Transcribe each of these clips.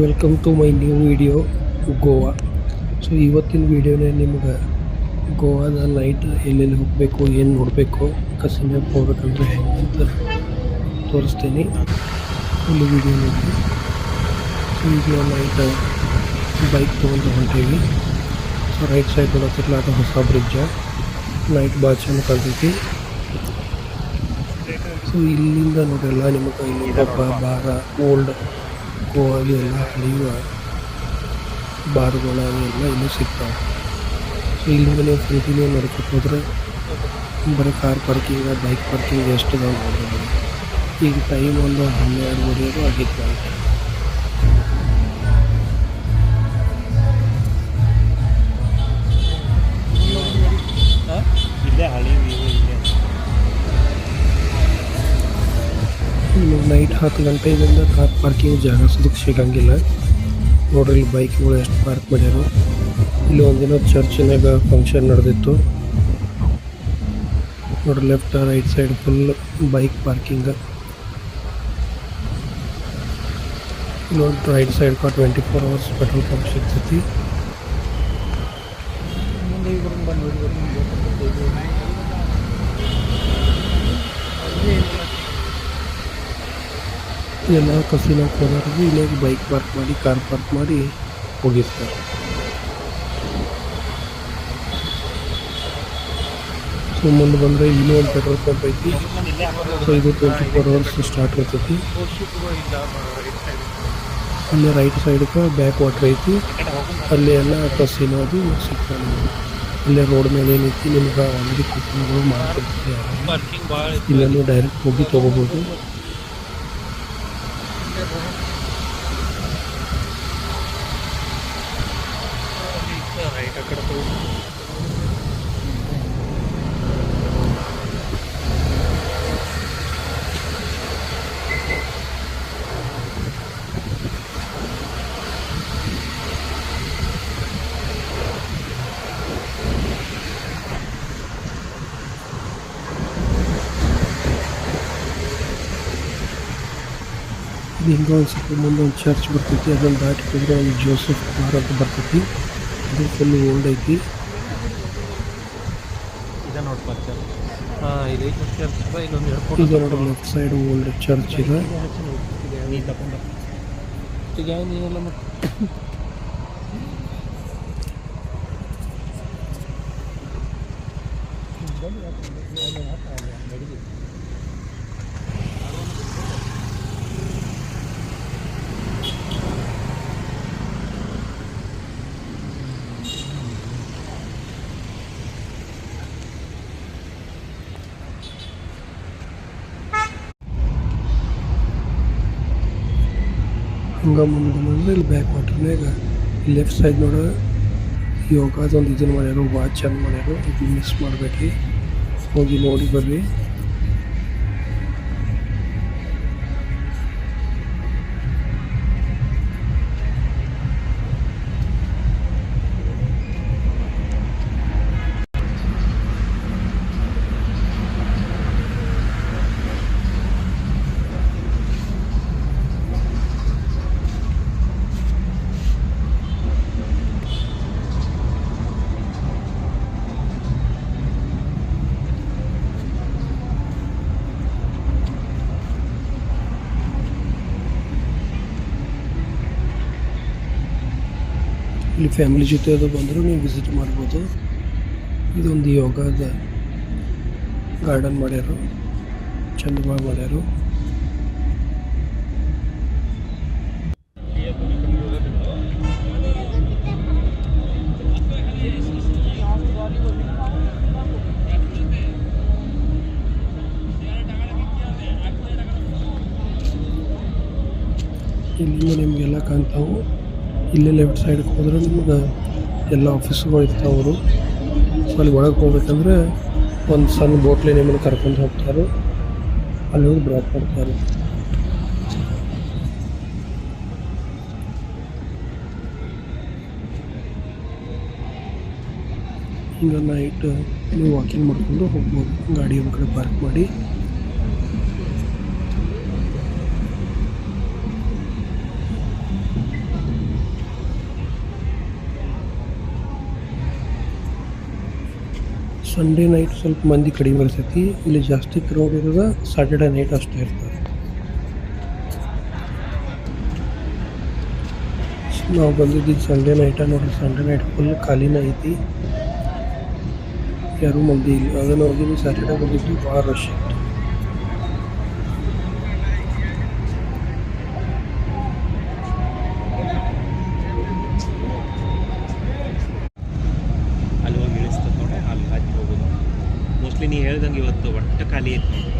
Welcome to my new video Goa. So ಇವತ್ತಿನ ವಿಡಿಯೋನೇ ನಿಮ್ಗೆ ಗೋವಾದ ನೈಟ್ ಎಲ್ಲೆಲ್ಲಿ ಹೋಗಬೇಕು, ಏನು ನೋಡಬೇಕು, ಕಸಿನ್ಯಾಗ ಹೋಗ್ಬೇಕಂದ್ರೆ ಹೆಂಗೆ ಅಂತ ತೋರಿಸ್ತೀನಿ. ಫುಲ್ ವಿಡಿಯೋ ನೋಡಿ. ಸೊ ಈಗ ನೈಟ್ ಬೈಕ್ ತೊಗೊಂಡು ಹೊಂಟೀವಿ. ಸೊ ರೈಟ್ ಸೈಡ್ ನೋಡತ್ತಿರಲ್ಲ, ಅದು ಹೊಸ ಬ್ರಿಡ್ಜ. ನೈಟ್ ಭಾಳ ಚಂದ ಕಾಣ್ತೈತಿ. ಸೊ ಇಲ್ಲಿಂದ ನೋಡಿರಲ್ಲ ನಿಮಗೆ ಇಲ್ಲಿಂದ ಬಾರ ಓಲ್ಡ್ ಗೋವಾಗೆ ಎಲ್ಲ ಹಳೆಯುವ ಬಾರ್ಗಳು ಅವೆಲ್ಲ ಇನ್ನೂ ಸಿಗ್ತಾವೆ. ಸೊ ಇಲ್ಲಿಂದ ನೀವು ಕಂಟಿನ್ಯೂ ನಡ್ಕೊತ ಹೋದ್ರೆ ಬರೀ ಕಾರ್ ಪಾರ್ಕಿಂಗ್, ಬೈಕ್ ಪಾರ್ಕಿಂಗ್ ಎಷ್ಟು ಇದಾವೆ ನೋಡ್ಬೋದು. ಈಗ ಟೈಮ್ ಒಂದು 12:30 ಆಗಿತ್ತು. ನೈಟ್ 10 ಗಂಟೆಯಿಂದ ಕಾರ್ ಪಾರ್ಕಿಂಗ್ ಜಾಗ ಸಿಗಂಗಿಲ್ಲ ನೋಡ್ರಿ. ಇಲ್ಲಿ ಬೈಕ್ಗಳು ಎಷ್ಟು ಪಾರ್ಕ್ ಮಾಡ್ಯಾರು. ಇಲ್ಲಿ ಒಂದಿನ ಚರ್ಚಿನಾಗ ಫಂಕ್ಷನ್ ನಡೆದಿತ್ತು ನೋಡ್ರಿ. Left right side full bike parking. ನೋಡಿ right side 24 hours petrol pump ಸಿಗ್ತೈತಿ. ಎಲ್ಲ ಕಸಿನೋಕ್ಕೆ ಹೋದವ್ರಿಗೆ ಇಲ್ಲೇ ಬೈಕ್ ಪಾರ್ಕ್ ಮಾಡಿ, ಕಾರ್ ಪಾರ್ಕ್ ಮಾಡಿ ಹೋಗಿರ್ತಾರೆ. ಸೊ ಮುಂದೆ ಬಂದರೆ ಇನ್ನೂ ಒಂದು ಪೆಟ್ರೋಲ್ ಪಂಪ್ ಐತಿ. ಸೊ ಇದು 24 hours ಸ್ಟಾರ್ಟ್ ಇರ್ತೈತಿ. ಅಲ್ಲೇ ರೈಟ್ ಸೈಡ್ಗೆ ಬ್ಯಾಕ್ ವಾಟ್ರ್ ಐತಿ. ಅಲ್ಲೇ ಎಲ್ಲ ಕಸಿನೋ ಅದು ಸಿಗ್ತಾನೆ. ಅಲ್ಲೇ ರೋಡ್ ಮೇಲೆ ಏನೈತಿ ನಿಮ್ಗೆ ಆಲ್ರೆಡಿ ಕುಕಿಂಗ್ಗಳು ಮಾಡ್ತಿರ್ತಾರೆ. ಇಲ್ಲೂ ಡೈರೆಕ್ಟ್ ಹೋಗಿ ತೊಗೋಬೋದು. ಹಿಂಗೆ ಒಂದು ಸ್ವಲ್ಪ ಮುಂದೆ ಒಂದು ಚರ್ಚ್ ಬರ್ತೈತಿ. ಅದನ್ನು ದಾಟಿ ಹೋದ್ರೆ ಒಂದು ಜೋಸೆಫ್ ಬಾರ್ ಅಂತ ಬರ್ತೈತಿ. ಅದು ಫುಲ್ ಓಲ್ಡ್ ಐತಿ. ಈಗ ನೋಡಿ ಲೆಫ್ಟ್ ಸೈಡ್ ಓಲ್ಡ್ ಚರ್ಚ್ ಇದೆ. ಹಂಗೆ ಮುಂದೆ ಬಂದರೆ ಇಲ್ಲಿ ಬ್ಯಾಕ್ ವಾಟರ್ನಾಗ ಲೆಫ್ಟ್ ಸೈಡ್ ನೋಡ ಯೋಗದೊಂದು ಇದನ್ನು ಮಾಡ್ಯಾರು, ಭಾಳ ಚಂದ ಮಾಡ್ಯಾರು. ಇದು ಮಿಸ್ ಮಾಡಬೇಡ್ರಿ, ಹೋಗಿ ನೋಡಿ ಬರ್ರಿ. ಇಲ್ಲಿ ಫ್ಯಾಮಿಲಿ ಜೊತೆ ಅದು ಬಂದರೂ ನೀವು ವಿಸಿಟ್ ಮಾಡ್ಬೋದು. ಇದೊಂದು ಯೋಗದ ಗಾರ್ಡನ್ ಮಾಡ್ಯಾರು, ಚಂದವಾಗಿ ಮಾಡ್ಯಾರು. ಇಲ್ಲಿಂದ ನಿಮಗೆಲ್ಲ ಕಾಣ್ತಾವು. ಇಲ್ಲೇ ಲೆಫ್ಟ್ ಸೈಡ್ಗೆ ಹೋದ್ರೆ ನಿಮ್ಗೆ ಎಲ್ಲ ಆಫೀಸ್ಗಳು ಇರ್ತಾವೆ ಅವರು. ಸೊ ಅಲ್ಲಿ ಒಳಗೆ ಹೋಗ್ಬೇಕಂದ್ರೆ ಒಂದು ಸಣ್ಣ ಬೋಟ್ಲಿ ನಿಮ್ಮನ್ನು ಕರ್ಕೊಂಡು ಹೋಗ್ತಾರೆ, ಅಲ್ಲಿ ಹೋಗಿ ಡ್ರಾಪ್ ಮಾಡ್ತಾರೆ. ಹಿಂಗೆ ನೈಟ್ ನೀವು ವಾಕಿಂಗ್ ಮಾಡಿಕೊಂಡು ಹೋಗ್ಬೋದು. ಗಾಡಿ ಒಂದು ಕಡೆ ಪಾರ್ಕ್ ಮಾಡಿ ಸಂಡೇ ನೈಟ್ ಸ್ವಲ್ಪ ಮಂದಿ ಕಡಿಮೆ ಇರ್ತೈತಿ. ಇಲ್ಲಿ ಜಾಸ್ತಿ ಕ್ರೌಡ್ ಇರೋದು ಸಾಟರ್ಡೆ ನೈಟ್ ಅಷ್ಟೇ ಇರ್ತದೆ. ನಾವು ಬಂದಿದ್ದು ಸಂಡೇ ನೈಟ ನೋಡ್ರಿ. ಸಂಡೇ ನೈಟ್ ಫುಲ್ ಖಾಲಿನ ಐತಿ, ಯಾರೂ ಮಂದಿ ಇಲ್ಲ. ಅದನ್ನು ಹೋಗಿ ಸ್ಯಾಟರ್ಡೆ ಬಂದಿದ್ದು ಭಾಳ ರಶ್ ಇತ್ತು. ಅಲ್ಲಿ ಹೋಗಿ ಇಳಿಸ್ತದೆ ನೋಡಿ, ಅಲ್ಲಿ ಹತ್ತಿ ಹೋಗೋದು. ಮೋಸ್ಟ್ಲಿ ನೀವು ಹೇಳ್ದಂಗೆ ಇವತ್ತು ಒಟ್ಟು ಖಾಲಿ ಐತೆ ನೋಡಿ.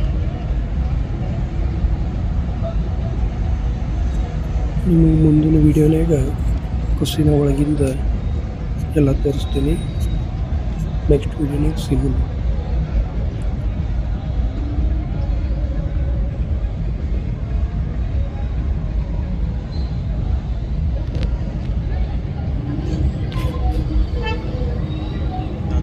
ನಿಮಗೆ ಮುಂದಿನ ವೀಡಿಯೋನಾಗ ಕುಸಿನ ಒಳಗಿಂದ ಎಲ್ಲ ತೋರಿಸ್ತೀನಿ. ನೆಕ್ಸ್ಟ್ ವೀಡಿಯೋನಾಗ ಸಿಗೋಣ.